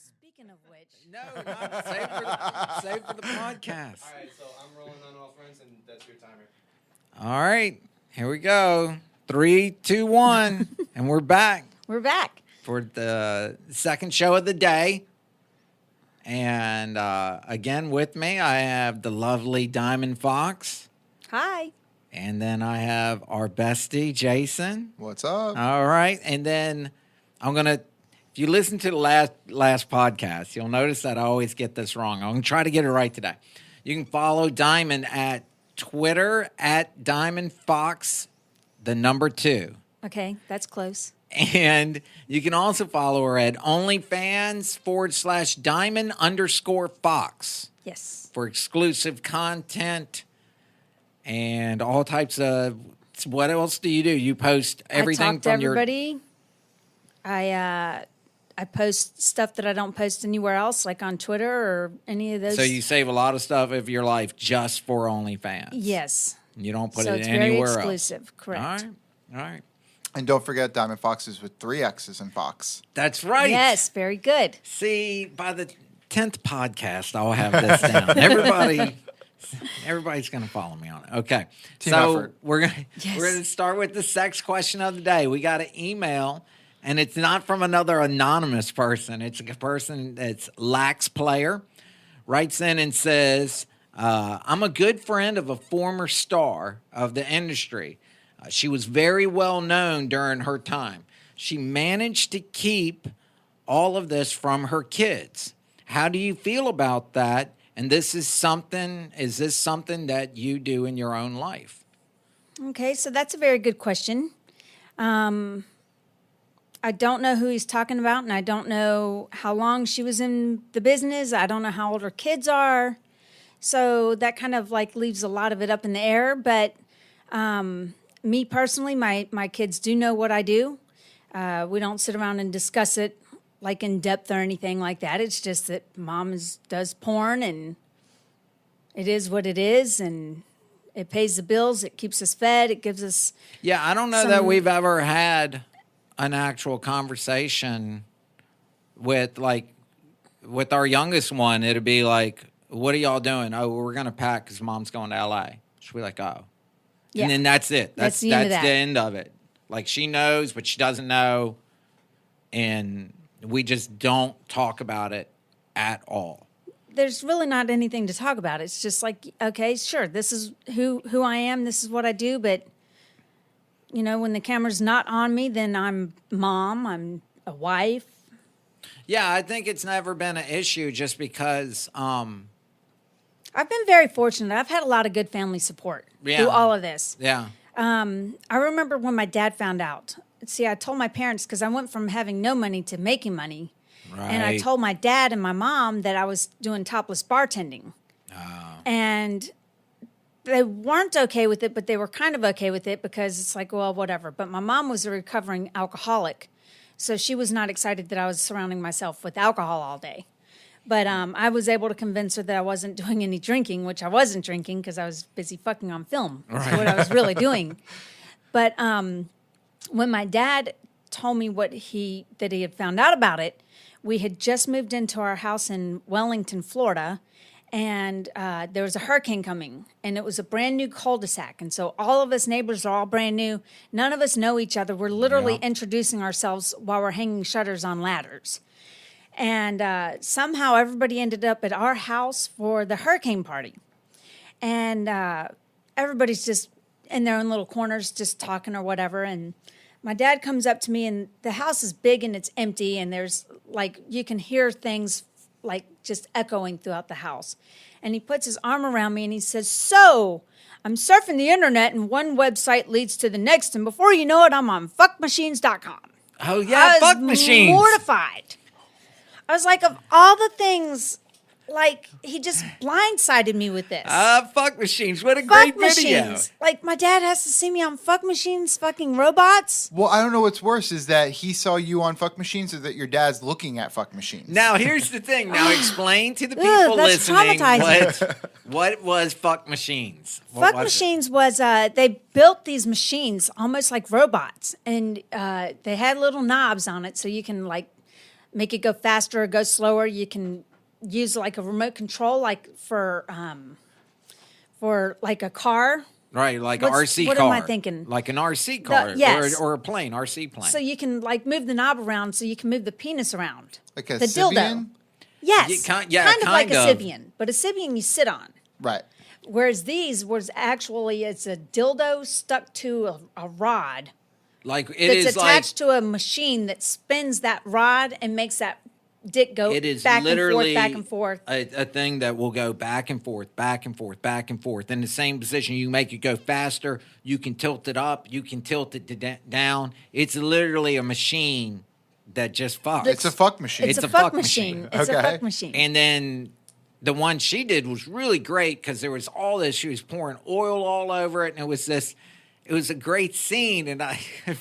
Speaking of which, No, not save for the podcast. All right, so I'm rolling on all friends, and that's your timer. All right, here we go. 3, 2, 1, and we're back we're back. for the second show of the day. And again, with me, I have the lovely Diamond Fox, Hi. and then I have our bestie Jason. What's up? All right, and then I'm gonna. If you listen to the last podcast, you'll notice that I always get this wrong. I'm gonna try to get it right today. You can follow Diamond at Twitter at Diamond Fox, the number 2. Okay, that's close. And you can also follow her at OnlyFans/Diamond_Fox Yes. for exclusive content and all types of. What else do you do? You post everything I talk to from your. everybody. I post stuff that I don't post anywhere else, like on Twitter or any of those. So you save a lot of stuff of your life just for OnlyFans. Yes. You don't put So it it's anywhere very exclusive. else. Correct. All right. All right. And don't forget Diamond Foxes with 3 X's in Fox. That's right. Yes, very good. See, by the 10th podcast, I'll have this down. Everybody's going to follow me on it. Okay. Team so effort. we're going Yes. to start with the sex question of the day. We got an email, and it's not from another anonymous person. It's a person that's Lax Player. Writes in and says, I'm a good friend of a former star of the industry. She was very well known during her time. She managed to keep all of this from her kids. How do you feel about that? And is this something that you do in your own life? Okay, so that's a very good question. I don't know who he's talking about, and I don't know how long she was in the business. I don't know how old her kids are. So that kind of like leaves a lot of it up in the air. But me personally, my kids do know what I do. We don't sit around and discuss it like in depth or anything like that. It's just that mom does porn, and it is what it is, and it pays the bills. It keeps us fed. It gives us. Yeah, I don't know that we've ever had an actual conversation with our youngest one. It'd be like, what are y'all doing? Oh, we're going to pack because mom's going to LA. She'll be like, oh. Yeah. And then that's it. That's the end of that. the end of it. Like, she knows, but she doesn't know. And we just don't talk about it at all. There's really not anything to talk about. It's just like, okay, sure, this is who I am. This is what I do. But, you know, when the camera's not on me, then I'm mom. I'm a wife. Yeah, I think it's never been an issue just because I've been very fortunate. I've had a lot of good family support through all of this. yeah. I remember when my dad found out. See, I told my parents because I went from having no money to making money. Right. And I told my dad and my mom that I was doing topless bartending. And they weren't okay with it, but they were kind of okay with it because it's like, well, whatever. But my mom was a recovering alcoholic. So she was not excited that I was surrounding myself with alcohol all day. But I was able to convince her that I wasn't doing any drinking, which I wasn't drinking because I was busy fucking on film. That's what I was really doing. But when my dad told me that he had found out about it, we had just moved into our house in Wellington, Florida, and there was a hurricane coming, and it was a brand new cul-de-sac. And so all of us neighbors are all brand new. None of us know each other. We're literally introducing ourselves while we're hanging shutters on ladders. And somehow everybody ended up at our house for the hurricane party. And everybody's just in their own little corners just talking or whatever. And my dad comes up to me, and the house is big and it's empty, and there's like, you can hear things like just echoing throughout the house. And he puts his arm around me and he says, so I'm surfing the internet and one website leads to the next. And before you know it, I'm on fuckmachines.com. Oh, yeah, fuck I was machines. mortified. I was like, of all the things, like, he just blindsided me with this. Fuck machines. What a Fuck great video. machines. Like, my dad has to see me on fuck machines, fucking robots. Well, I don't know what's worse is that he saw you on Fuck Machines or that your dad's looking at Fuck Machines. Now, here's the thing. Now, explain to the people Ugh, that's listening traumatizing. what was fuck machines. What Fuck was it? machines was, they built these machines almost like robots. And they had little knobs on it so you can, like, make it go faster or go slower. You can use like a remote control, like for like a car. Right, like What's- an RC what car. am I thinking? Like an RC car yes. or a plane, RC plane. So you can like move the knob around, so you can move the penis around. Like a the dildo. Sybian? Yes, kind of like a kind of. Sybian, but a Sybian you sit on. Right. Whereas these was actually it's a dildo stuck to a rod like it that's is attached to a machine that spins that rod and makes that dick go it is back and forth, literally back and forth. a thing that will go back and forth, back and forth, back and forth in the same position. You make it go faster. You can tilt it up. You can tilt it down. It's literally a machine that just fucks. It's a fuck machine. It's a a fuck fuck machine. machine. It's a Okay. fuck machine. And then the one she did was really great because there was all this. She was pouring oil all over it, and it was this. It was a great scene, and I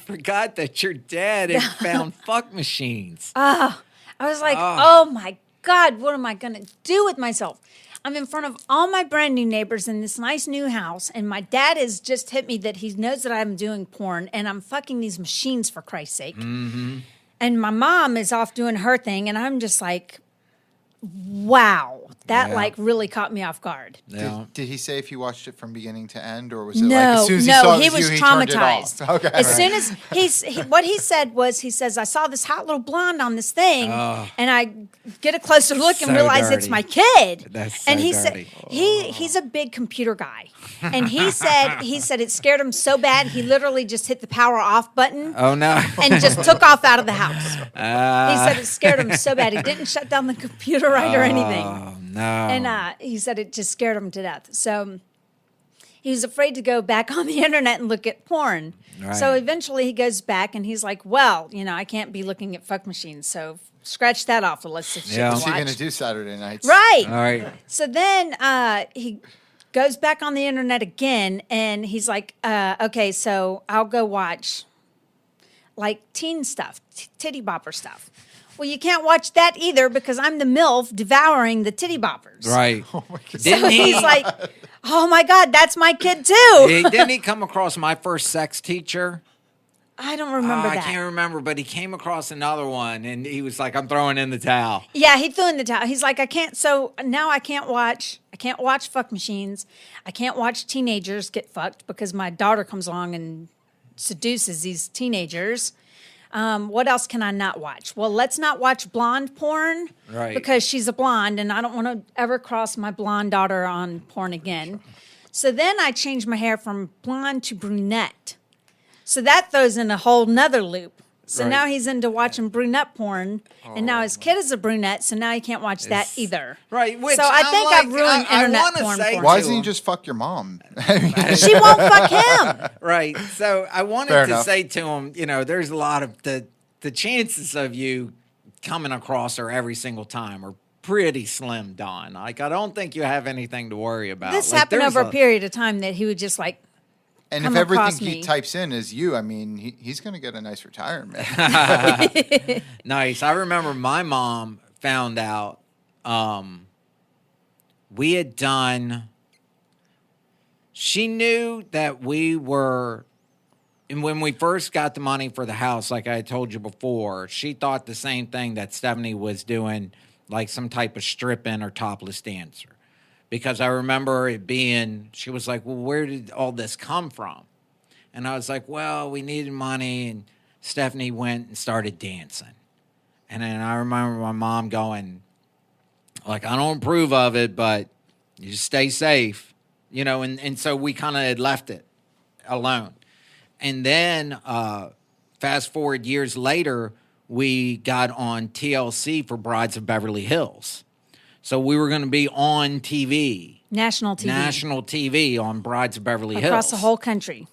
forgot that your dad had found fuck machines. I was like, oh my God, what am I going to do with myself? I'm in front of all my brand new neighbors in this nice new house, and my dad has just hit me that he knows that I'm doing porn, and I'm fucking these machines for Christ's sake. Mm-hmm. And my mom is off doing her thing, and I'm just like, wow, that Yeah. like really caught me off guard. Yeah. Did he say if you watched it from beginning to end, or was it like No, as soon as he saw no, it he was was you, he turned it off? traumatized. Okay. As soon as what he said was, he says, I saw this hot little blonde on this thing, and I get a closer look and So realize it's dirty. my kid. That's so and he dirty. said he's a big computer guy, and he said it scared him so bad he literally just hit the power off button Oh no. and just took off out of the house. He said it scared him so bad he didn't shut down the computer right or anything. Oh no. And he said it just scared him to death. So he was afraid to go back on the internet and look at porn. Right. So eventually he goes back and he's like, well, I can't be looking at fuck machines. So scratch that off the list of shit Yeah. to What's he watch. gonna do Saturday nights? Right. All right. So then he goes back on the internet again and he's like, okay, so I'll go watch like teen stuff, titty bopper stuff. Well, you can't watch that either because I'm the MILF devouring the titty boppers. Right. Oh my God. So Didn't he? he's like, oh my God, that's my kid too. Didn't he come across my first sex teacher? I don't remember I that. can't remember, but he came across another one, and he was like, "I'm throwing in the towel." Yeah, he threw in the towel. He's like, I can't. So now I can't watch fuck machines. I can't watch teenagers get fucked because my daughter comes along and seduces these teenagers. What else can I not watch? Well, let's not watch blonde porn, Right. because she's a blonde, and I don't want to ever cross my blonde daughter on porn again. So then I changed my hair from blonde to brunette. So that throws in a whole nother loop. So Right. now he's into watching brunette porn, and now his kid is a brunette, so now he can't watch that It's- either. Right. Which So I I'm think like, I've ruined I internet wanna porn say for Why him. doesn't he just fuck your mom? I mean, She won't fuck him. Right. So I wanted Fair to enough. say to him, there's a lot of the chances of you coming across her every single time are pretty slim, Don. Like, I don't think you have anything to worry about. This Like, happened there's over a period of time that he would just like, and come if everything across he me. types in is you, I mean, he's going to get a nice retirement. Nice. I remember my mom found out we had done. She knew that we were, and when we first got the money for the house, like I had told you before, she thought the same thing, that Stephanie was doing like some type of strip-in or topless dancer. Because I remember it being, she was like, well, where did all this come from? And I was like, well, we needed money, and Stephanie went and started dancing. And then I remember my mom going, like, I don't approve of it, but you just stay safe, and so we kind of had left it alone. And then fast forward years later, we got on TLC for Brides of Beverly Hills. So we were going to be on TV. national TV. On Brides of Beverly Hills. across the whole country.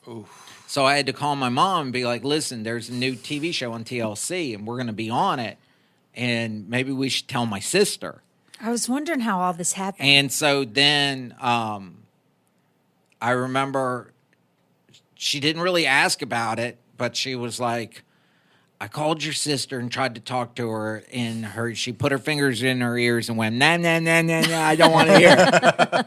So I had to call my mom and be like, listen, there's a new TV show on TLC and we're going to be on it. And maybe we should tell my sister. I was wondering how all this happened. And so then I remember she didn't really ask about it, but she was like, I called your sister and tried to talk to her, and she put her fingers in her ears and went, nah, nah, nah, nah, nah, I don't want to hear it.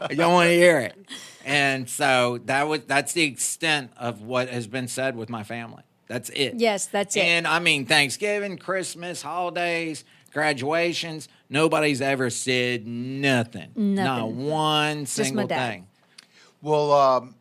I don't want to hear it. And so that's the extent of what has been said with my family. That's it. Yes, that's it. And I mean, Thanksgiving, Christmas, holidays, graduations, nobody's ever said nothing. Not Nothing. one my single dad. thing. Well,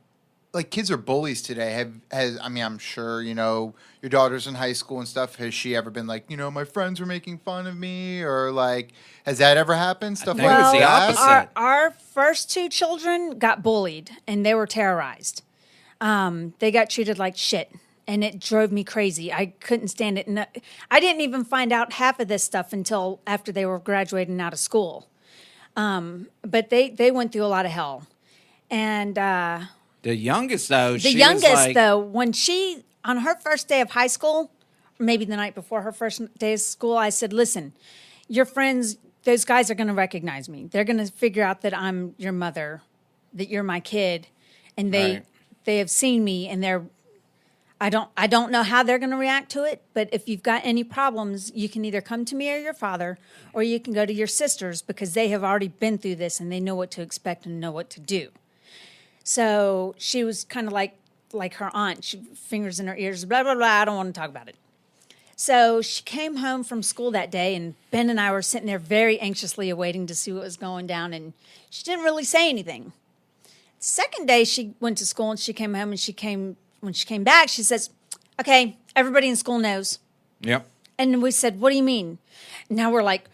like kids are bullies today. I mean, I'm sure your daughter's in high school and stuff. Has she ever been like, my friends were making fun of me, or like, has that ever happened? Stuff think like it's the that. opposite. Our first two children got bullied and they were terrorized. They got treated like shit, and it drove me crazy. I couldn't stand it. And I didn't even find out half of this stuff until after they were graduating out of school. But they went through a lot of hell. And The youngest, though, the youngest, though, when she, on her first day of high school, maybe the night before her first day of school, I said, listen, your friends, those guys are going to recognize me. They're going to figure out that I'm your mother, that you're my kid. And Right. they have seen me, and I don't know how they're going to react to it, but if you've got any problems, you can either come to me or your father, or you can go to your sisters, because they have already been through this and they know what to expect and know what to do. So she was kind of like her aunt. She fingers in her ears, blah, blah, blah. I don't want to talk about it. So she came home from school that day, and Ben and I were sitting there very anxiously awaiting to see what was going down, and she didn't really say anything. Second day she went to school, and she came home, and when she came back, she says, okay, everybody in school knows. Yep. And we said, what do you mean? Now we're like,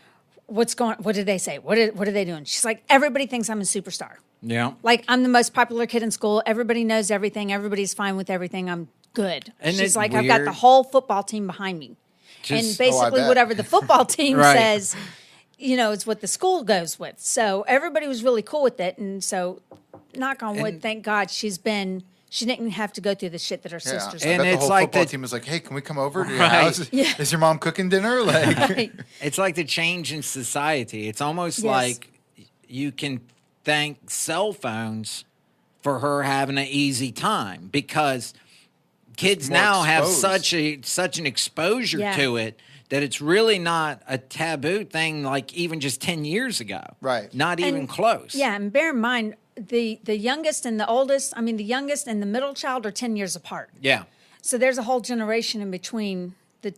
what did they say? What are they doing? She's like, everybody thinks I'm a superstar. Yeah. Like, I'm the most popular kid in school. Everybody knows everything. Everybody's fine with everything. I'm good. Isn't She's it like, I've got the weird? whole football team behind me. And Just- basically, bet. whatever the football team Right. says, it's what the school goes with. So everybody was really cool with it. And so, knock on wood, And- thank God she didn't have to go through the shit that her Yeah. sisters I And bet the it's whole like football the- team was like, "Hey, can we come over to your Right. house? Yeah. Is your mom cooking dinner?" Like, Right. It's like the change in society. It's almost Yes. like you can thank cell phones for her having an easy time, because kids more now have exposed. such an exposure Yeah. to it that it's really not a taboo thing like even just 10 years ago. Right. Not even And- close. Yeah, and bear in mind, the youngest and the oldest, the youngest and the middle child are 10 years apart. Yeah. So there's a whole generation in between the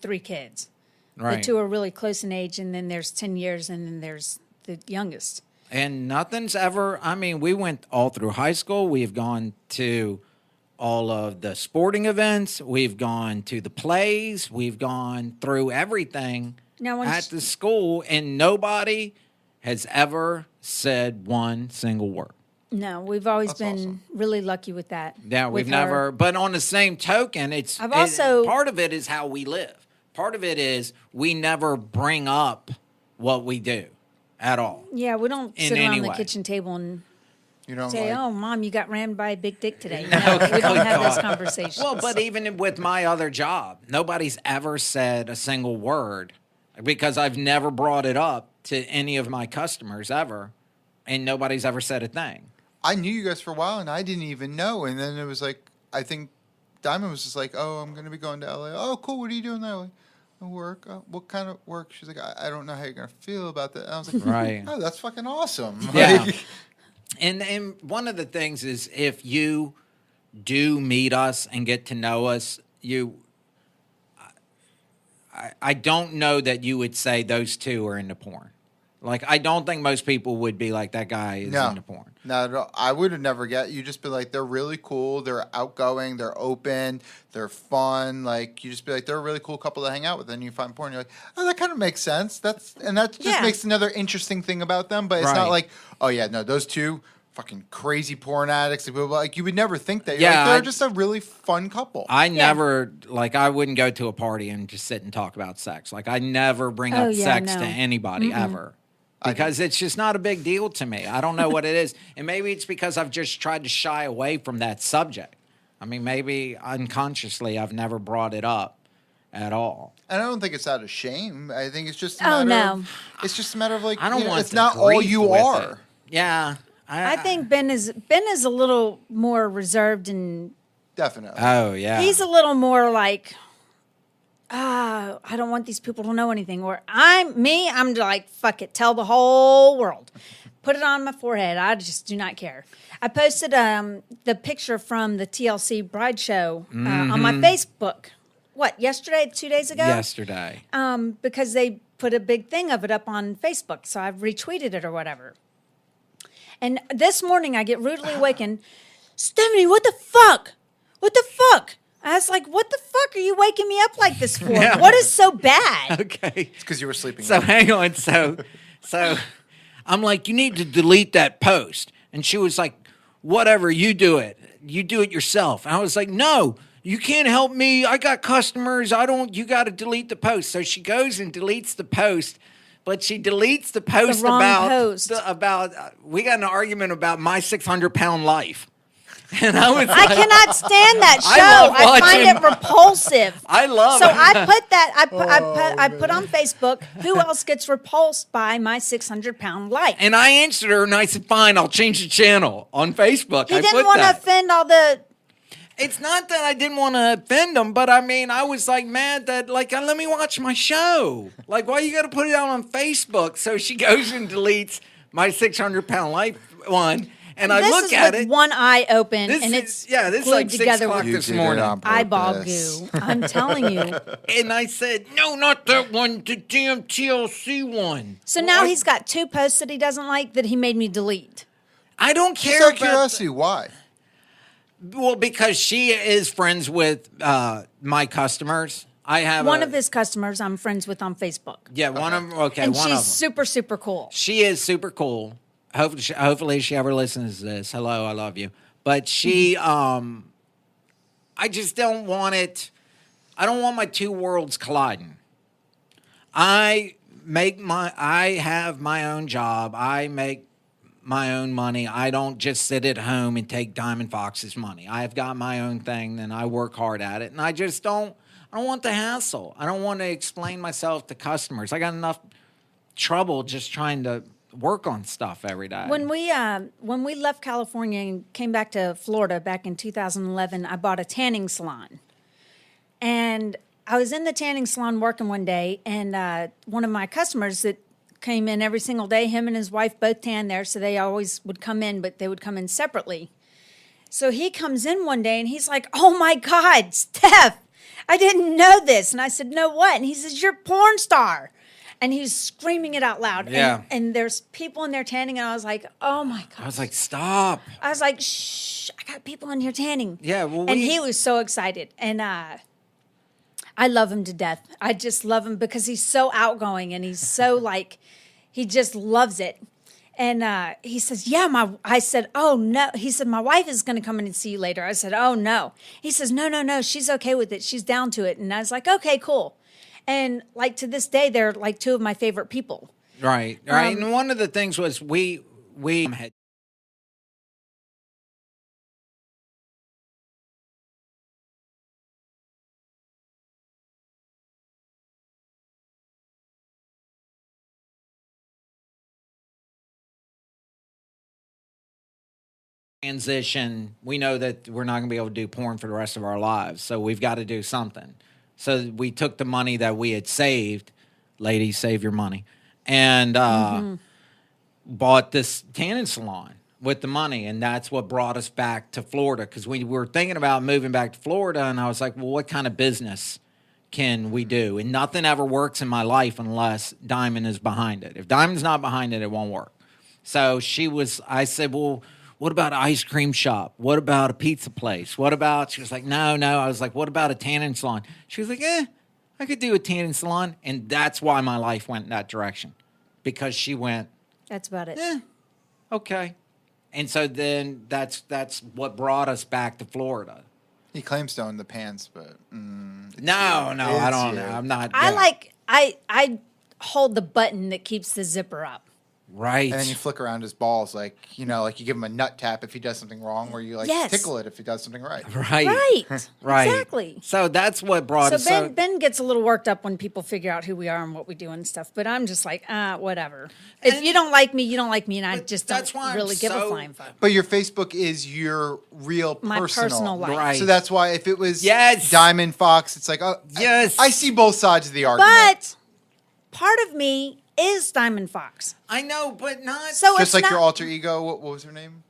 three kids. Right. The two are really close in age, and then there's 10 years, and then there's the youngest. And nothing's ever, we went all through high school. We've gone to all of the sporting events. We've gone to the plays. We've gone through everything Now, when at sh- the school, and nobody has ever said one single word. No, we've always That's been awesome. really lucky with that. Yeah, with we've her. never, but on the same token, I've also- part of it is how we live. Part of it is we never bring up what we do at all. Yeah, we don't In sit any around the way. kitchen table and you know, say, like, "Oh, Mom, you got rammed by a big dick today." No, No, we don't good have those God. conversations. Well, but even with my other job, nobody's ever said a single word, because I've never brought it up to any of my customers ever, and nobody's ever said a thing. I knew you guys for a while, and I didn't even know. And then it was like, I think Diamond was just like, "Oh, I'm going to be going to LA. Oh, cool. What are you doing there?" Like, work. What kind of work? She's like, I don't know how you're going to feel about that. And I was like, Right. Oh, that's fucking awesome. Yeah. Like, And one of the things is, if you do meet us and get to know us, I don't know that you would say those two are into porn. Like, I don't think most people would be like, that guy is no, into porn. no, I would have never get. You just be like, they're really cool. They're outgoing. They're open. They're fun. Like, you just be like, they're a really cool couple to hang out with. Then you find porn. You're like, oh, that kind of makes sense. That just Yeah. makes another interesting thing about them. But it's Right. not like, oh yeah, no, those two fucking crazy porn addicts. Like, you would never think that. You're Yeah, like, they're I- just a really fun couple. I never, I wouldn't go to a party and just sit and talk about sex. Like, I never bring Oh, up yeah, sex no. to anybody ever. Because it's just not a big deal to me. I don't know what it is. And maybe it's because I've just tried to shy away from that subject. Maybe unconsciously I've never brought it up at all. And I don't think it's out of shame. I think it's just Oh, a matter no. of, it's just a matter of like, I don't want it's the not all grief you with are. it. Yeah. I think Ben is a little more reserved, and Definitely. Oh, yeah. he's a little more like, I don't want these people to know anything. Or I'm like, fuck it, tell the whole world. Put it on my forehead. I just do not care. I posted the picture from the TLC Bride Show on my Facebook yesterday, 2 days ago? yesterday. Because they put a big thing of it up on Facebook. So I've retweeted it or whatever. And this morning I get rudely awakened. Stephanie, what the fuck? What the fuck? I was like, what the fuck are you waking me up like this for? Yeah. What is so bad? Okay. It's because you were sleeping. So hang on. So I'm like, you need to delete that post. And she was like, whatever, you do it. You do it yourself. And I was like, no, you can't help me. I got customers. You got to delete the post. So she goes and deletes the post. But she deletes the post wrong about post. We got an argument about my 600-pound life. And I was I like, cannot stand that I show. love I find watching- it repulsive. I love So it. I put that. I put on Facebook. Who else gets repulsed by my 600-pound life? And I answered her and I said, fine, I'll change the channel on Facebook. He I didn't put want to that. offend all the. It's not that I didn't want to offend them, but I mean, I was like mad that, like, let me watch my show. Like, why you got to put it out on Facebook? So she goes and deletes my 600-pound life one. And I This look is at with it. one eye open, This and is- it's yeah, this is glued like 6 together o'clock with this did it morning. on eyeball purpose. goo. I'm telling you. And I said, no, not that one, the damn TLC one. So now Well, he's got 2 posts that he doesn't like that he made me delete. I don't Just care out of about curiosity, why? well, because she is friends with my customers. I have One of his customers I'm friends with on Facebook. Yeah, one of them. Okay, And one of she's them. super, super cool. She is super cool. Hopefully she ever listens to this. Hello, I love you. But she, I just don't want it. I don't want my two worlds colliding. I have my own job. I make my own money. I don't just sit at home and take Diamond Fox's money. I've got my own thing and I work hard at it. And I don't want the hassle. I don't want to explain myself to customers. I got enough trouble just trying to work on stuff every day. When we left California and came back to Florida back in 2011, I bought a tanning salon. And I was in the tanning salon working one day, and one of my customers that came in every single day, him and his wife both tan there, so they always would come in, but they would come in separately. So he comes in one day, and he's like, "Oh my God, Steph, I didn't know this." And I said, "No, what?" And he says, "You're a porn star." And he's screaming it out loud. Yeah. And there's people in there tanning, and I was like, "Oh my God." I was like, stop. I was like, "Shh, I got people in here tanning." Yeah, well, and we- he was so excited. And I love him to death. I just love him because he's so outgoing and he's so like, he just loves it. And he says, "Yeah, I said, "Oh no." He said, "My wife is going to come in and see you later." I said, "Oh no." He says, No, she's okay with it. She's down to it." And I was like, "Okay, cool." And like to this day, they're like 2 of my favorite people. Right. And one of the things was we had transition. We know that we're not going to be able to do porn for the rest of our lives, so we've got to do something. So we took the money that we had saved, ladies, save your money, and bought this tanning salon with the money, and that's what brought us back to Florida, because we were thinking about moving back to Florida, and I was like, well, what kind of business can we do? And nothing ever works in my life unless Diamond is behind it. If Diamond's not behind it, it won't work. So I said, well, what about an ice cream shop? What about a pizza place? She was like, no. I was like, what about a tanning salon? She was like, I could do a tanning salon. And that's why my life went in that direction, because she went, That's about it. okay. And so then that's what brought us back to Florida. He claims to own the pants, but No, I It's don't you. know. I'm not. I hold the button that keeps the zipper up. Right. and then you flick around his balls like you give him a nut tap if he does something wrong, or you Yes. tickle it if he does something right. Right. Right. Right. Exactly. So that's what brought us. So Ben gets a little worked up when people figure out who we are and what we do and stuff. But I'm just like, whatever. If you don't like me, you don't like me, and I just that's don't why I'm really give a so- flying fuck. But your Facebook is your real My personal life. Right. So that's why if it was Yes. Diamond Fox, it's like, Yes. I see both sides of the argument. But part of me is Diamond Fox. I know, but not. So Just it's like not, your alter ego, what was her name?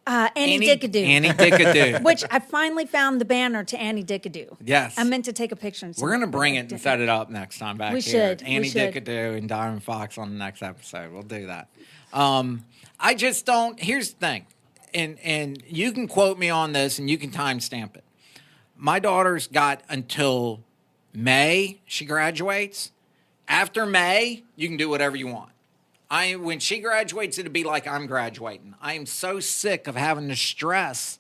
Annie Dickadoo. Annie Dickadoo. Which I finally found the banner to Annie Dickadoo. Yes. I meant to take a picture. And We're going to bring it and set it up next time back We here. should. We Annie should. Dickadoo and Diamond Fox on the next episode. We'll do that. I just don't. Here's the thing, and you can quote me on this, and you can timestamp it. My daughter's got until May. She graduates. After May, you can do whatever you want. When she graduates, it'll be like I'm graduating. I am so sick of having the stress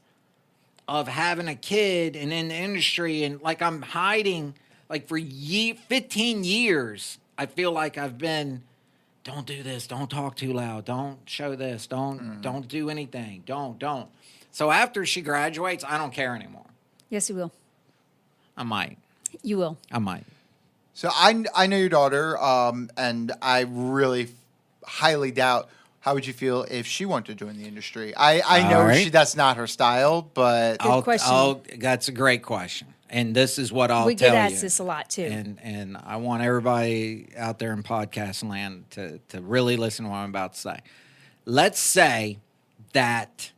of having a kid and in the industry, and like I'm hiding. Like for 15 years, I feel like I've been. Don't do this. Don't talk too loud. Don't show this. Don't do anything. Don't. So after she graduates, I don't care anymore. Yes, you will. I might. You will. I might. So I know your daughter, and I really highly doubt. How would you feel if she wanted to join the industry? I know All right. that's not her style, but Good question. That's a great question. And this is what I'll We tell get you. asked this a lot too. And I want everybody out there in podcast land to really listen to what I'm about to say. Let's say that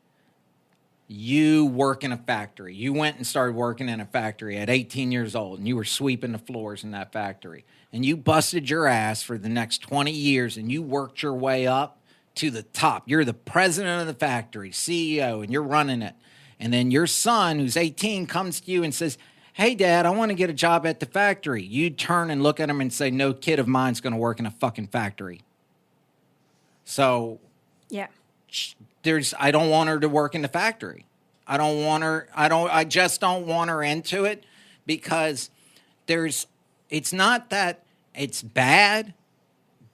you work in a factory. You went and started working in a factory at 18 years old, and you were sweeping the floors in that factory. And you busted your ass for the next 20 years, and you worked your way up to the top. You're the president of the factory, CEO, and you're running it. And then your son, who's 18, comes to you and says, "Hey, Dad, I want to get a job at the factory." You turn and look at him and say, "No kid of mine's going to work in a fucking factory." So Yeah. I don't want her to work in the factory. I just don't want her into it because it's not that it's bad,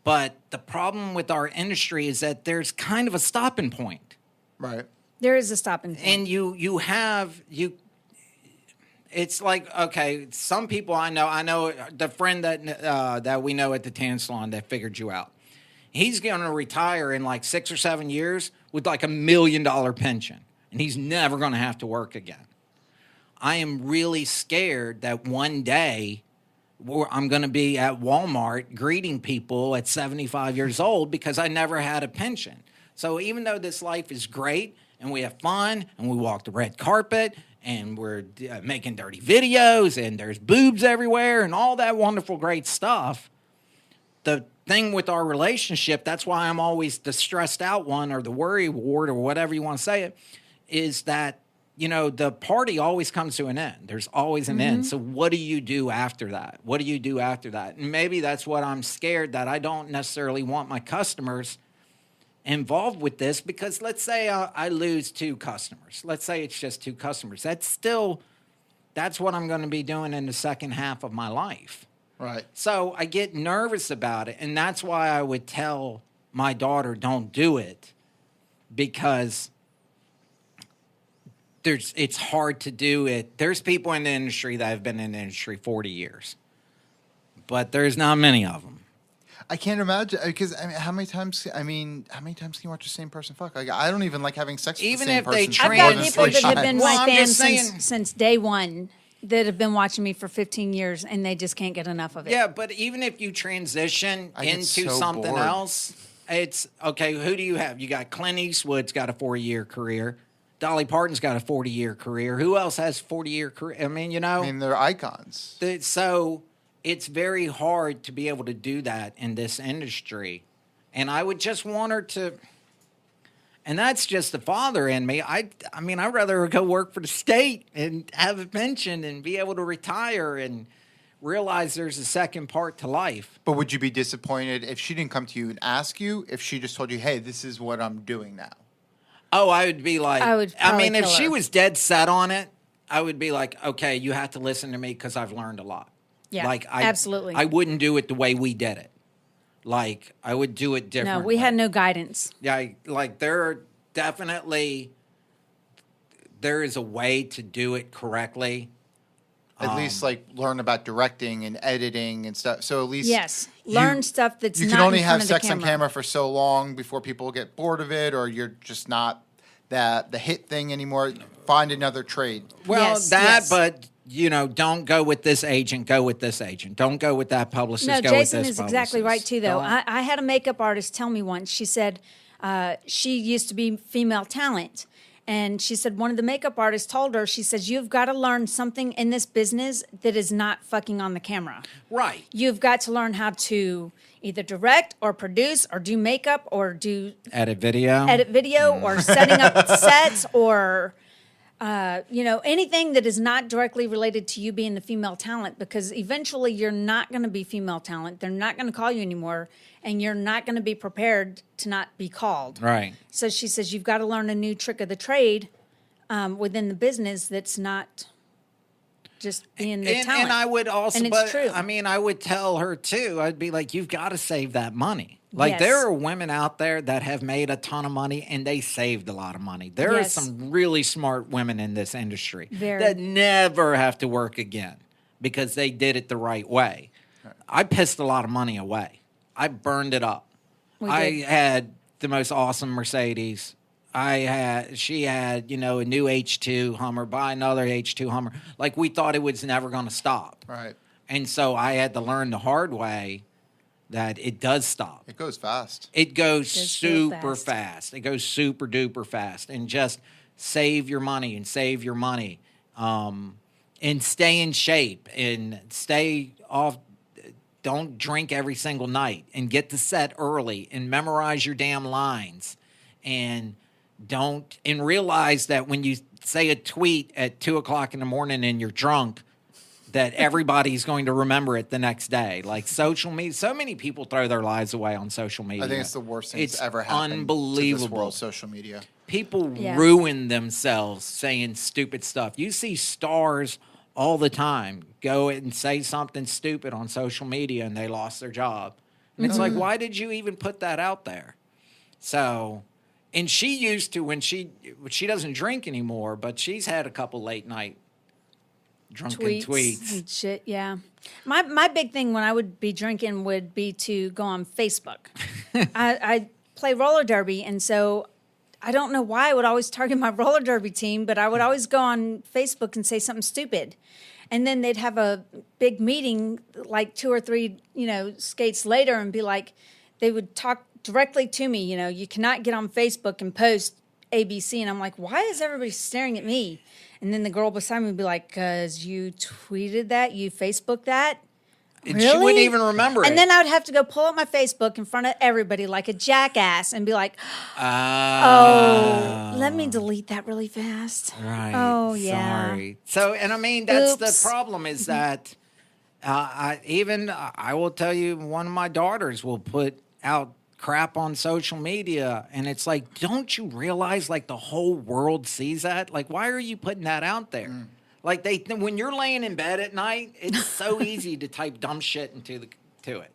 but the problem with our industry is that there's kind of a stopping point. right. There is a stopping point. And it's like, okay, some people I know the friend that we know at the tan salon that figured you out. He's going to retire in like 6 or 7 years with like $1 million pension, and he's never going to have to work again. I am really scared that one day I'm going to be at Walmart greeting people at 75 years old because I never had a pension. So even though this life is great and we have fun and we walk the red carpet and we're making dirty videos and there's boobs everywhere and all that wonderful, great stuff, the thing with our relationship, that's why I'm always the stressed out one or the worry ward or whatever you want to say it, is that, the party always comes to an end. There's always an end. So what do you do after that? What do you do after that? And maybe that's what I'm scared that I don't necessarily want my customers involved with this, because let's say I lose 2 customers. Let's say it's just 2 customers. That's what I'm going to be doing in the second half of my life. Right. So I get nervous about it, and that's why I would tell my daughter, don't do it, because it's hard to do it. There's people in the industry that have been in the industry 40 years, but there's not many of them. I can't imagine because how many times can you watch the same person fuck? Like, I don't even like having sex with Even the same if they person. I've train got more than people 3 that have been times. Well, my I'm fans just saying- since day one that have been watching me for 15 years and they just can't get enough of it. Yeah, but even if you transition I get into so something bored. else, it's okay. Who do you have? You got Clint Eastwood's got a 40-year career. Dolly Parton's got a 40-year career. Who else has 40-year career? I mean, They're icons. So it's very hard to be able to do that in this industry. And I would just want her to, and that's just the father in me. I'd rather her go work for the state and have a pension and be able to retire and realize there's a second part to life. But would you be disappointed if she didn't come to you and ask you? If she just told you, "Hey, this is what I'm doing now"? Oh, I would be like, I would probably if kill she her. was dead set on it, I would be like, okay, you have to listen to me because I've learned a lot. Yeah, absolutely. I wouldn't do it the way we did it. Like, I would do it differently. No, we had no guidance. Yeah, like there is a way to do it correctly. At least learn about directing and editing and stuff. So at least Yes, learn stuff that's you not can only in have front of the sex on camera for so long before people get bored of it, or you're just not the hit thing anymore. Find another trade. Well, Yes. but don't go with this agent. Go with this agent. Don't go with that publicist. No, go Jason with this is exactly right publicist. too. Though Don't- I had a makeup artist tell me once. She said she used to be female talent, And she said one of the makeup artists told her, she says, you've got to learn something in this business that is not fucking on the camera. Right. You've got to learn how to either direct or produce or do makeup or do Edit video. or setting up sets or anything that is not directly related to you being the female talent, because eventually you're not going to be female talent. They're not going to call you anymore, and you're not going to be prepared to not be called. Right. So she says you've got to learn a new trick of the trade within the business that's not just being the talent. And I would also, And it's true. I mean, I would tell her too. I'd be like, you've got to save that money. Like Yes. there are women out there that have made a ton of money and they saved a lot of money. There Yes. are some really smart women in this industry Very. that never have to work again because they did it the right way. I pissed a lot of money away. I burned it up. I did. had the most awesome Mercedes. She had, a new H2 Hummer, buy another H2 Hummer. Like we thought it was never going to stop. Right. And so I had to learn the hard way that it does stop. It goes fast. It goes It goes super fast. fast. It goes super duper fast. And just save your money and save your money. And stay in shape and stay off. Don't drink every single night and get to set early and memorize your damn lines. And realize that when you say a tweet at 2:00 in the morning and you're drunk, that everybody's going to remember it the next day. Like social media, so many people throw their lives away on social media. I think it's the worst thing It's that's ever happened to unbelievable. this world, social media. People Yeah. ruin themselves saying stupid stuff. You see stars all the time go and say something stupid on social media and they lost their job. And it's like, why did you even put that out there? So, and she used to, when she doesn't drink anymore, but she's had a couple late night drunken tweets. and shit. Yeah, my big thing when I would be drinking would be to go on Facebook. I play roller derby, and so I don't know why I would always target my roller derby team, but I would always go on Facebook and say something stupid, and then they'd have a big meeting like 2 or 3 skates later and be like, they would talk directly to me. You cannot get on Facebook and post ABC, and I'm like, why is everybody staring at me? And then the girl beside me would be like, "'Cause you tweeted that, you Facebooked that." And she wouldn't even remember it. And then I would have to go pull up my Facebook in front of everybody like a jackass and be like, "Oh, let me delete that really fast." Right. Oh, yeah. Sorry. So, and I mean, that's Oops. the problem is that I will tell you, one of my daughters will put out crap on social media, and it's like, don't you realize like the whole world sees that? Like, why are you putting that out there? Like when you're laying in bed at night, it's so easy to type dumb shit to it.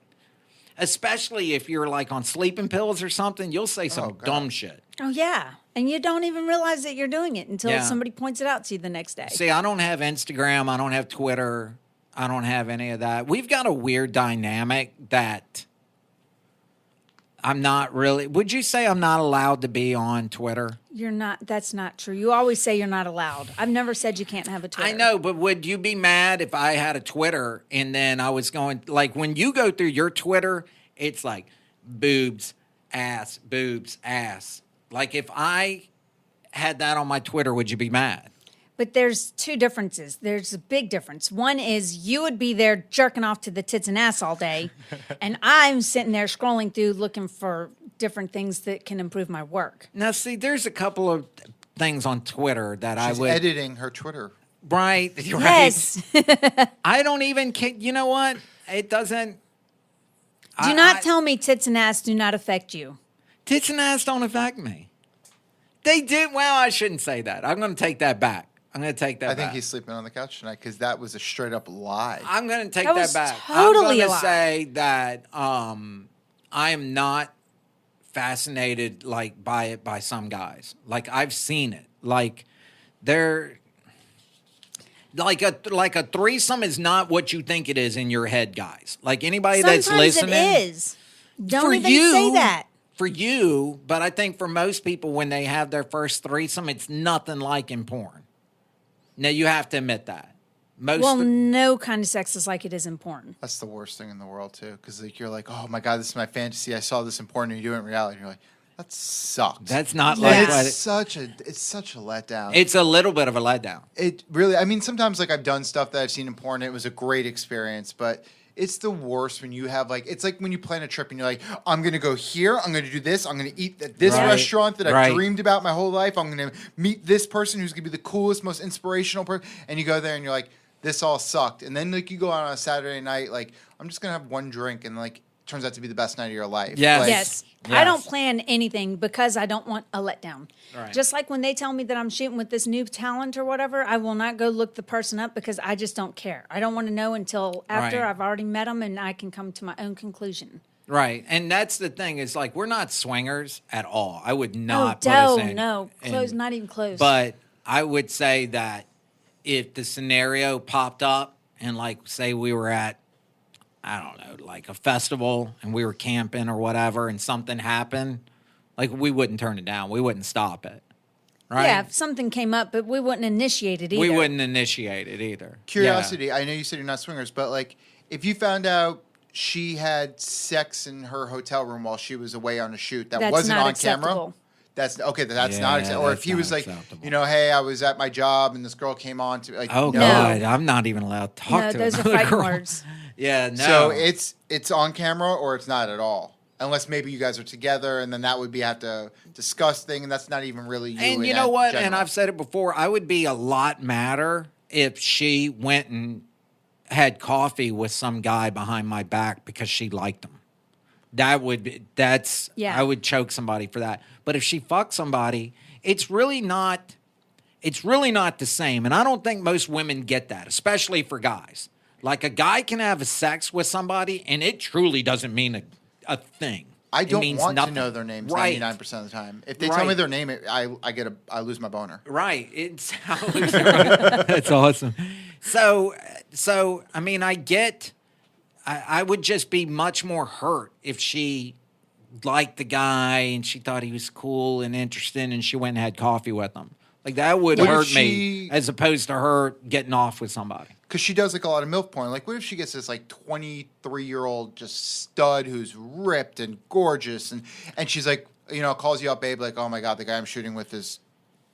Especially if you're like on sleeping pills or something, you'll say some God. dumb shit. Oh, yeah. And you don't even realize that you're doing it until Yeah. somebody points it out to you the next day. See, I don't have Instagram. I don't have Twitter. I don't have any of that. We've got a weird dynamic that I'm not really. Would you say I'm not allowed to be on Twitter? You're not. That's not true. You always say you're not allowed. I've never said you can't have a Twitter. I know, but would you be mad if I had a Twitter and then I was going, like when you go through your Twitter, it's like boobs, ass, boobs, ass. Like if I had that on my Twitter, would you be mad? But there's 2 differences. There's a big difference. One is you would be there jerking off to the tits and ass all day, and I'm sitting there scrolling through looking for different things that can improve my work. Now, see, there's a couple of things on Twitter that She's I would. editing her Twitter. Right. Yes. I don't even. You know what? It doesn't. Do not tell me tits and ass do not affect you. Tits and ass don't affect me. They do. Well, I shouldn't say that. I'm going to take that back. I'm going to take that I back. think he's sleeping on the couch tonight because that was a straight up lie. I'm going to take That that was back. totally a I'm going lie. to say that I am not fascinated by it by some guys. Like I've seen it. Like they're like a threesome is not what you think it is in your head, guys. Like anybody Sometimes that's listening, it is. Don't for even you, say that. For you, but I think for most people, when they have their first threesome, it's nothing like in porn. Now you have to admit that. Well, no kind of sex is like it is in porn. That's the worst thing in the world too, because like you're like, oh my god, this is my fantasy. I saw this in porn, and you do it in reality. And you're like, That sucks. That's not Yeah. like It's such a letdown. it's a little bit of a letdown. It really, I mean, sometimes like I've done stuff that I've seen in porn and it was a great experience, but it's the worst when you have like, it's like when you plan a trip and you're like, I'm going to go here, I'm going to do this, I'm going to eat at this Right. restaurant that I've Right. dreamed about my whole life, I'm going to meet this person who's going to be the coolest, most inspirational person, and you go there and you're like, this all sucked. And then like you go out on a Saturday night, like, I'm just going to have one drink, and like, turns out to be the best night of your life. Yes. Like, Yes. Yes. I don't plan anything because I don't want a letdown. Right. Just like when they tell me that I'm shooting with this new talent or whatever, I will not go look the person up because I just don't care. I don't want to know until after Right. I've already met them and I can come to my own conclusion. Right. And that's the thing is like we're not swingers at all. I would Oh, not put us no, in. no. Close, in- not even close. But I would say that if the scenario popped up and like say we were at I don't know, like a festival and we were camping or whatever and something happened, like we wouldn't turn it down. We wouldn't stop it. Right? yeah, if something came up, but we wouldn't initiate it either. We wouldn't initiate it either. Curiosity, I know you said you're not swingers, but like if you found out she had sex in her hotel room while she was away on a shoot that That's wasn't not on camera, acceptable. that's okay. That's Yeah, not acceptable. Or if that's he was not like, acceptable. you know, hey, I was at my job and this girl came on to like, Oh no. God, I'm not even allowed to talk No, to those are another fighting girl. words. Yeah, no. So it's on camera or it's not at all. Unless maybe you guys are together, and then that would be have to discuss thing, and that's not even really you. And in you know that what? And general. I've said it before. I would be a lot madder if she went and had coffee with some guy behind my back because she liked him. That would be, that's, Yeah. I would choke somebody for that. But if she fucked somebody, it's really not the same. And I don't think most women get that, especially for guys. Like a guy can have a sex with somebody and it truly doesn't mean a thing. I It don't means want nothing. to know their names Right. 99% of the time. If they tell me Right. their name, I lose my boner. Right. It sounds that's awesome. So I mean, I would just be much more hurt if she liked the guy and she thought he was cool and interesting and she went and had coffee with him. Like that would What if hurt me she- as opposed to her getting off with somebody. Because she does like a lot of MILF porn. Like, what if she gets this like 23-year-old just stud who's ripped and gorgeous, and she's like, you know, calls you up, babe, like, oh my god, the guy I'm shooting with is,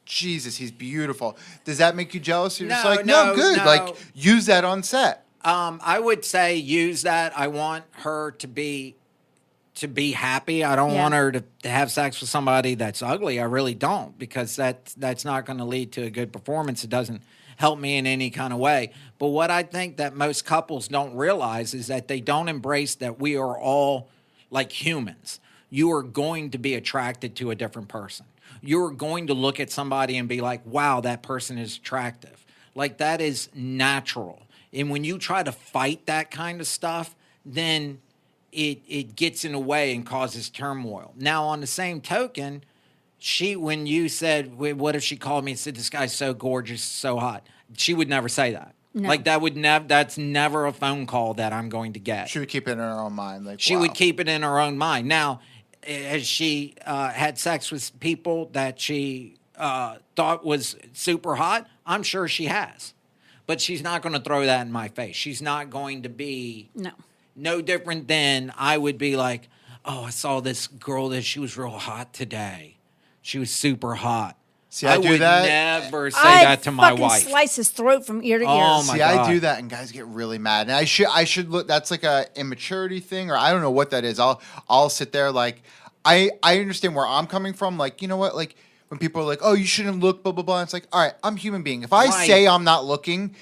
Jesus, he's beautiful. Does that make you jealous? You're just No, like, no, no, good. no. Like, use that on set. I would say use that. I want her to be happy. I don't Yeah. want her to have sex with somebody that's ugly. I really don't, because that's not going to lead to a good performance. It doesn't help me in any kind of way. But what I think that most couples don't realize is that they don't embrace that we are all like humans. You are going to be attracted to a different person. You're going to look at somebody and be like, wow, that person is attractive. Like that is natural. And when you try to fight that kind of stuff, then it gets in the way and causes turmoil. Now, on the same token, when you said, what if she called me and said, this guy's so gorgeous, so hot? She would never say that. No. Like that's never a phone call that I'm going to get. She would keep it in her own mind. Like, She wow. would keep it in her own mind. Now, has she had sex with people that she thought was super hot? I'm sure she has. But she's not going to throw that in my face. She's not going to be no different than I would be like, oh, I saw this girl that she was real hot today. She was super hot. See, I do would that. never say I'd that to my fucking wife. slice his throat from ear to ear. Oh, my See, God. I do that, and guys get really mad. And I should look. That's like a immaturity thing, or I don't know what that is. I'll sit there like, I understand where I'm coming from. Like, you know what? Like when people are like, oh, you shouldn't look, blah blah blah. It's like, all right, I'm a human being. If I Right. say I'm not looking,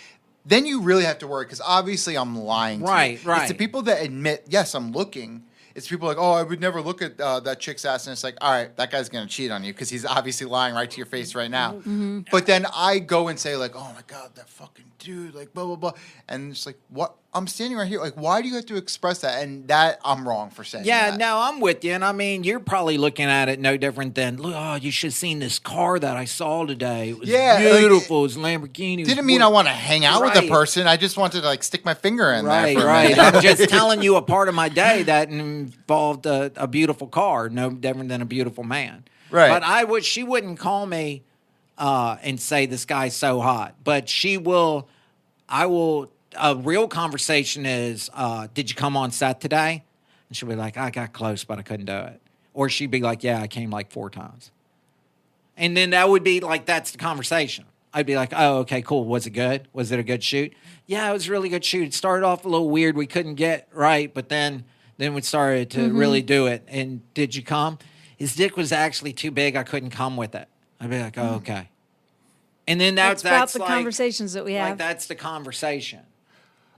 then you really have to worry because obviously I'm lying. To Right, you. It's the right. people that admit, yes, I'm looking. It's people like, oh, I would never look at that chick's ass, and it's like, all right, that guy's gonna cheat on you because he's obviously lying right to your face right now. Mm-hmm. But then I go and say like, oh my god, that fucking dude, like blah blah blah, and it's like, what? I'm standing right here. Like, why do you have to express that? And that I'm wrong for saying. Yeah, that. no, I'm with you. And I mean, you're probably looking at it no different than, look, oh, you should have seen this car that I saw today. It was Yeah, like, beautiful. It was a Lamborghini. It was Didn't mean I want to hang out with Right. the person. I just wanted to like stick my finger in Right, there. For a right. minute. I'm just telling you a part of my day that involved a beautiful car, no different than a beautiful man. Right. But she wouldn't call me and say this guy's so hot. But a real conversation is, did you come on set today? And she'll be like, I got close, but I couldn't do it. Or she'd be like, yeah, I came like 4 times. And then that would be like, that's the conversation. I'd be like, oh, okay, cool. Was it good? Was it a good shoot? Yeah, it was a really good shoot. It started off a little weird. We couldn't get right, but then we started to really do it. And did you come? His dick was actually too big. I couldn't come with it. I'd be like, oh, okay. And then That's about the like, conversations that we have. Like, that's the conversation.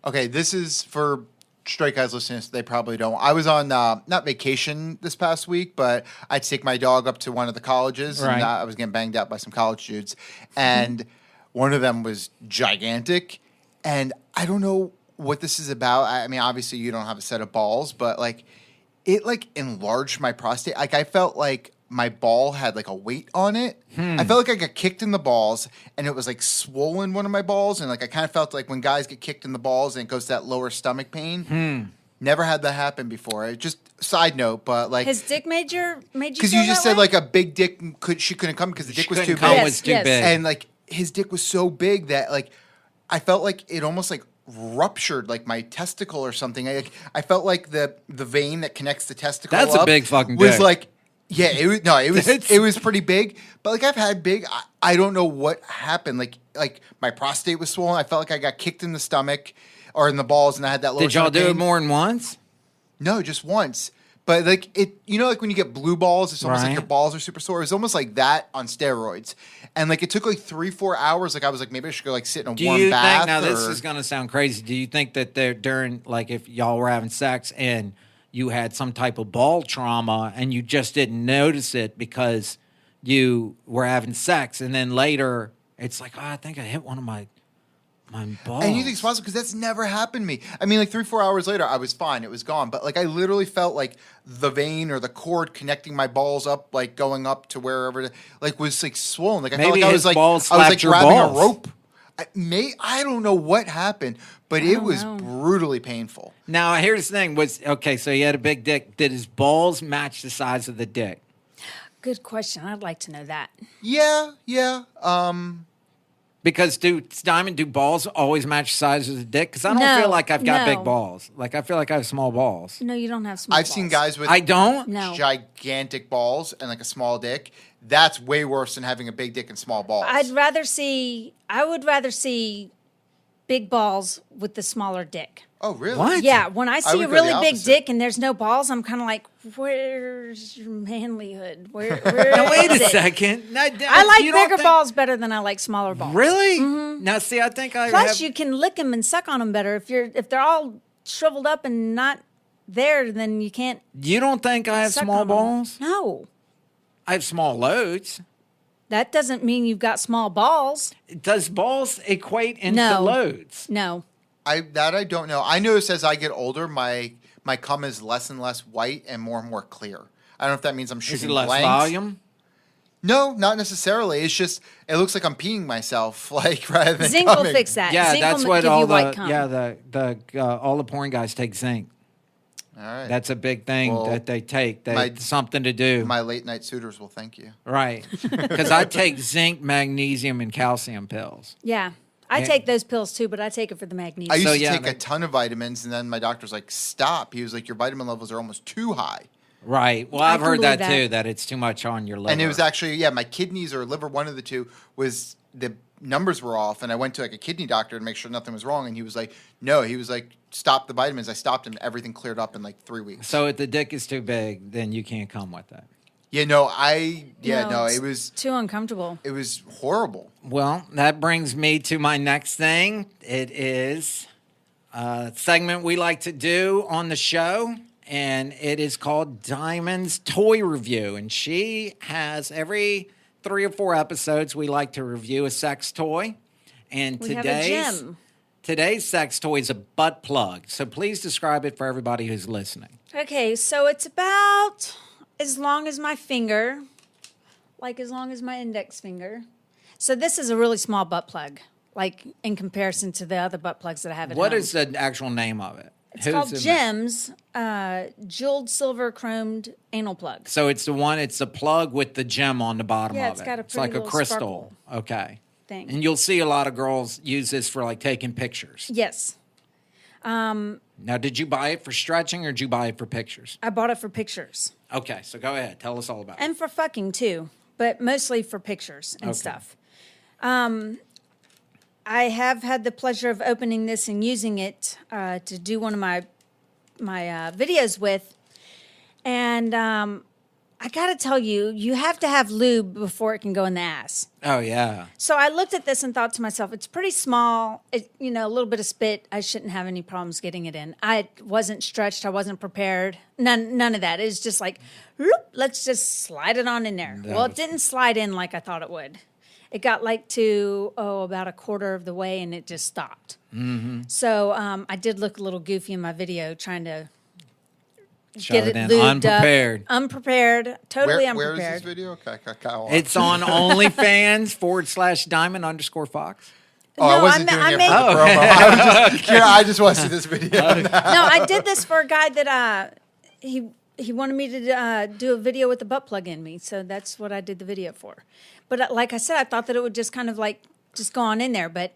Okay, this is for straight guys listening, so they probably don't. I was on not vacation this past week, but I had to take my dog up to one of the colleges, Right. and I was getting banged out by some college dudes, and one of them was gigantic, and I don't know what this is about. I mean, obviously you don't have a set of balls, but like it like enlarged my prostate. Like I felt like my ball had like a weight on it. I felt like I got kicked in the balls and it was like swollen one of my balls. And like I kind of felt like when guys get kicked in the balls and it goes to that lower stomach pain. Never had that happen before. It just side note, but like His dick made you because feel you just that said way? like a big dick she couldn't come because the dick She was couldn't too come, big. was too Yes. big. And like his dick was so big that like I felt like it almost like ruptured like my testicle or something. I felt like the vein that connects the testicle That's a up big fucking was dick. like it was It's- it was pretty big. But like I've had big I don't know what happened. Like my prostate was swollen. I felt like I got kicked in the stomach or in the balls and I had that lower Did y'all stomach do it pain. more than once? No, just once. But like it, like when you get blue balls, it's almost like Right. your balls are super sore. It was almost like that on steroids. And like it took like 3-4 hours. Like I was like, maybe I should go like sit in a Do warm you bath. think, now this or- is going to sound crazy, do you think that they're during, like if y'all were having sex and you had some type of ball trauma and you just didn't notice it because you were having sex and then later it's like, oh, I think I hit one of my balls. And you think it's possible because that's never happened to me. I mean, like 3-4 hours later, I was fine. It was gone. But like I literally felt like the vein or the cord connecting my balls up, like going up to wherever, like was like swollen. Like I felt Maybe like I his was like balls I was like slapped your grabbing balls. a rope. I don't know what happened, but it don't was know. brutally painful. Now, here's the thing. Okay, so he had a big dick. Did his balls match the size of the dick? Good question. I'd like to know that. Yeah. Because do balls always match the size of the dick? Because I don't No, feel like I've got no. big balls. Like I feel like I have small balls. No, you don't have small I've seen balls. guys with I don't. No. gigantic balls and like a small dick. That's way worse than having a big dick and small balls. I would rather see big balls with the smaller dick. Oh, really? What? Yeah, when I see would a go really the big opposite. dick and there's no balls, I'm kind of like, where's your manlyhood? Where Now, wait is a it? second. Now, I like you don't bigger think- balls better than I like smaller balls. Really? Now, see, I think I Plus, have. you can lick them and suck on them better. If they're all shriveled up and not there, then you can't. You don't think I have suck small on 'em. balls? No, I have small loads. that doesn't mean you've got small balls. Does balls equate into No. loads? No, I don't know. I notice as I get older, my cum is less and less white and more clear. I don't know if that means I'm Is shooting it less blanks. volume? No, not necessarily. It's just it looks like I'm peeing myself, like rather than zinc will coming. fix that. Yeah, Zinc that's will what give all you white the cum. all the porn guys take zinc. All right. That's a big thing Well, that they take. my- It's something to do. My late night suitors will thank you. Right. Because I take zinc, magnesium, and calcium pills. Yeah, I Yeah. take those pills too, but I take it for the magnesium. I used So, to yeah, take they- a ton of vitamins, and then my doctor's like, "Stop." He was like, "Your vitamin levels are almost too high." Right. Well, I I've can heard that, believe too, that. that it's too much on your liver. And it was actually, my kidneys or liver, one of the two, was the numbers were off. And I went to like a kidney doctor to make sure nothing was wrong. And he was like, no, he was like, stop the vitamins. I stopped and everything cleared up in like 3 weeks. So if the dick is too big, then you can't come with it. Yeah, no, it it's was too uncomfortable. horrible. Well, that brings me to my next thing. It is a segment we like to do on the show, and it is called Diamond's Toy Review. And she has every 3 or 4 episodes we like to review a sex toy. And We have a gem. today's sex toy is a butt plug. So please describe it for everybody who's listening. Okay, so it's about as long as my finger, like as long as my index finger. So this is a really small butt plug, like in comparison to the other butt plugs that I have at What home. is the actual name of it? It's Who's called in it? Gems, jeweled silver chromed anal plug. So it's the plug with the gem on the bottom Yeah, of it's it. got a It's like pretty a little crystal. sparkle Okay. thing. And you'll see a lot of girls use this for like taking pictures. Yes. Now, did you buy it for stretching or did you buy it for pictures? I bought it for pictures Okay, so go ahead. Tell us all about it. and for fucking too, but mostly for pictures and Okay. stuff. I have had the pleasure of opening this and using it to do one of my videos with, and I got to tell you, you have to have lube before it can go in the ass. Oh, yeah. So I looked at this and thought to myself, it's pretty small. A little bit of spit. I shouldn't have any problems getting it in. I wasn't stretched. I wasn't prepared. None of that. It was just like, whoop, let's just slide it on in there. Well, it didn't slide in like I thought it would. It got like to, about a quarter of the way and it just stopped. Mm-hmm. So I did look a little goofy in my video trying to Shove get it it in lubed unprepared. up. Unprepared. Totally Where unprepared. is this video? Okay, It's on OnlyFans /Diamond_Fox. Oh, I No, wasn't I doing it made- for the promo. I was just, I just want to see this video. No, I did this for a guy that he wanted me to do a video with the butt plug in me, so that's what I did the video for. But like I said, I thought that it would just kind of like just go on in there, but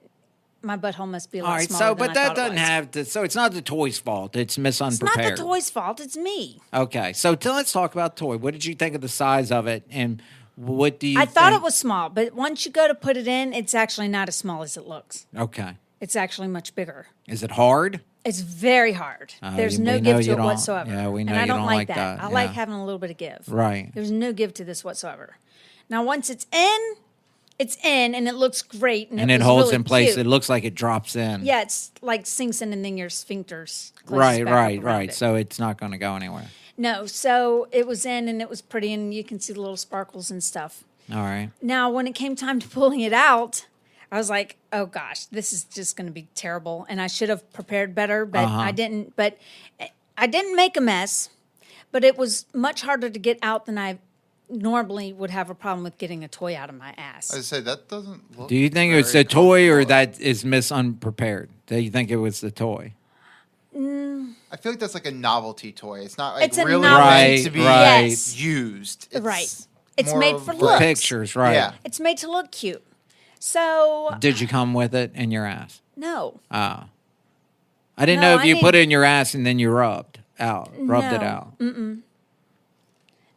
my butthole must be a lot All right, smaller so, than but I that thought it doesn't was. have to, so it's not the toy's fault. It's It's not misunprepared. the toy's fault. It's me. Okay, so let's talk about toy. What did you think of the size of it, and what do you I thought think- it was small, but once you go to put it in, it's actually not as small as it looks. Okay. It's actually much bigger. Is it hard? It's very hard. There's we no know give to you it don't- whatsoever. yeah, we know and I you don't don't like like that. that, I like yeah. having a little bit of give. Right. There's no give to this whatsoever. Now, once it's in, and it looks great, and, And it it was holds really in place. cute. It looks like it drops in. Yeah, it's like sinks in, and then your sphincters. closes Right, back up around right. it. So it's not going to go anywhere. No, so it was in, and it was pretty, and you can see the little sparkles and stuff. All right. Now, when it came time to pulling it out, I was like, oh gosh, this is just going to be terrible. And I should have prepared better, but I didn't. But I didn't make a mess, but it was much harder to get out than I normally would have a problem with getting a toy out of my ass. I say that doesn't look. Do you think it was very the toy or comfortable. that is misunprepared? Do you think it was the toy? I feel like that's like a novelty toy. It's not like It's a really novelty. meant to be Right. Yes. used. It's Right. It's more made of for a- looks. Pictures, right. Yeah. It's made to look cute. So, Did you come with it in your ass? no. I didn't No, know if I you put need- it in your ass and then you rubbed it out. No.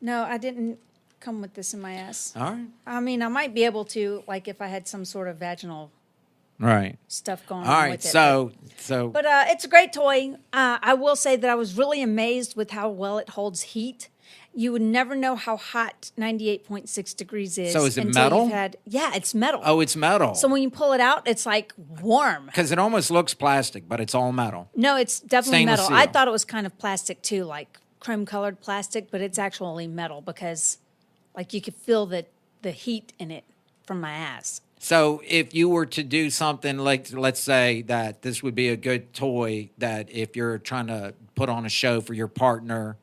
No, I didn't come with this in my ass. All right. I mean, I might be able to, like, if I had some sort of vaginal Right. stuff going All on right. with it. So But it's a great toy. I will say that I was really amazed with how well it holds heat. You would never know how hot 98.6 degrees is. So is it until metal? you've had- yeah, it's metal. oh, it's metal. So when you pull it out, it's like warm. Because it almost looks plastic, but it's all metal. No, it's definitely Stainless metal. I steel. thought it was kind of plastic too, like chrome colored plastic, but it's actually metal because like you could feel the heat in it from my ass. So if you were to do something like, let's say that this would be a good toy that if you're trying to put on a show for your partner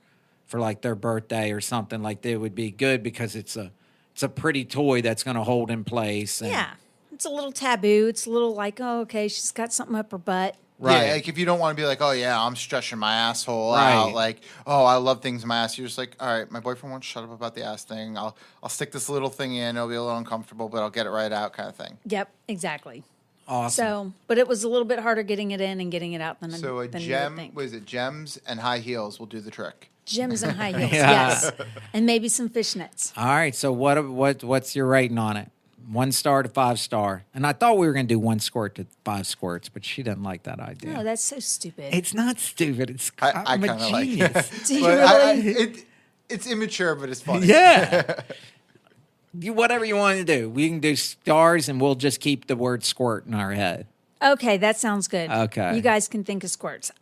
for like their birthday or something, like that would be good because it's a pretty toy that's going to hold in place. And, Yeah. It's a little taboo. It's a little like, oh, okay, she's got something up her butt. Right. Yeah, like if you don't want to be like, oh yeah, I'm stretching my asshole Right. out, like, oh, I love things in my ass. You're just like, all right, my boyfriend won't shut up about the ass thing. I'll stick this little thing in. It'll be a little uncomfortable, but I'll get it right out, kind of thing. Yep, exactly. Awesome. So, but it was a little bit harder getting it in and getting it out than So a than you would gem, think. was it gems and high heels will do the trick. Gems and high heels, Yeah. yes, and maybe some fishnets. All right. So what's your rating on it? 1 star to 5 star. And I thought we were going to do 1 squirt to 5 squirts, but she doesn't like that idea. No, that's so stupid. It's not stupid. It's I I'm kind a of like it. genius. Do you But really? it's immature, but it's funny. Yeah. Whatever you want to do. We can do stars and we'll just keep the word squirt in our head. Okay, that sounds good. Okay. You guys can think of squirts.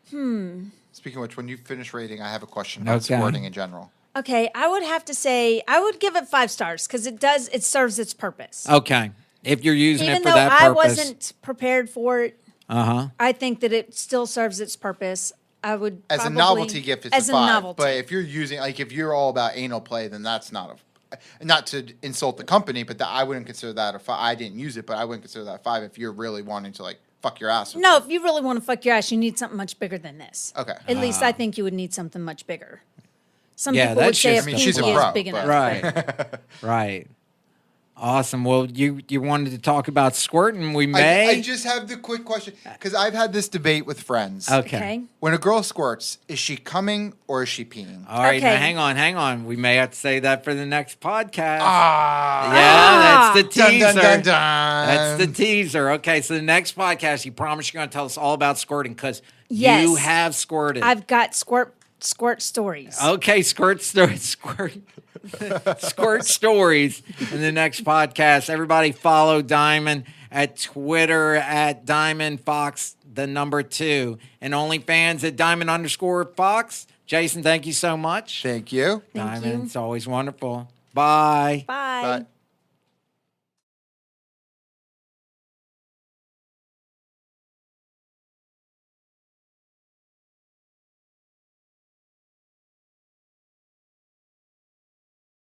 Speaking of which, when you finish rating, I have a question about Okay. squirting in general. Okay, I would have to say I would give it 5 stars because it serves its purpose. Okay. If you're using Even it for though that I purpose. wasn't prepared for it, I think that it still serves its purpose. I would As a probably- novelty gift, it's as a 5. novelty. But if you're using, like, if you're all about anal play, then that's not not to insult the company, but I wouldn't consider that a 5. I didn't use it, but I wouldn't consider that a 5 if you're really wanting to, like, fuck your ass. with No, it. if you really want to fuck your ass, you need something much bigger than this. Okay. At least I think you would need something much bigger. Some Yeah, people would that's say a just- I pinky mean, she's a is pro, big but- enough. Right. Right. Awesome. Well, you wanted to talk about squirting. We may. I just have the quick question because I've had this debate with friends. Okay. When a girl squirts, is she coming or is she peeing? All right. Okay. Now, hang on. We may have to say that for the next podcast. Ah. Yeah, that's the Dun, teaser. dun, dun, dun. That's the teaser. Okay, so the next podcast, you promise you're going to tell us all about squirting because Yes. you have squirted. I've got squirt stories. Okay, squirt stories in the next podcast. Everybody follow Diamond at Twitter at Diamond Fox, the number 2, and OnlyFans at Diamond_Fox. Jason, thank you so much. Thank you. Thank Diamond, you. it's always wonderful. Bye. Bye. Bye.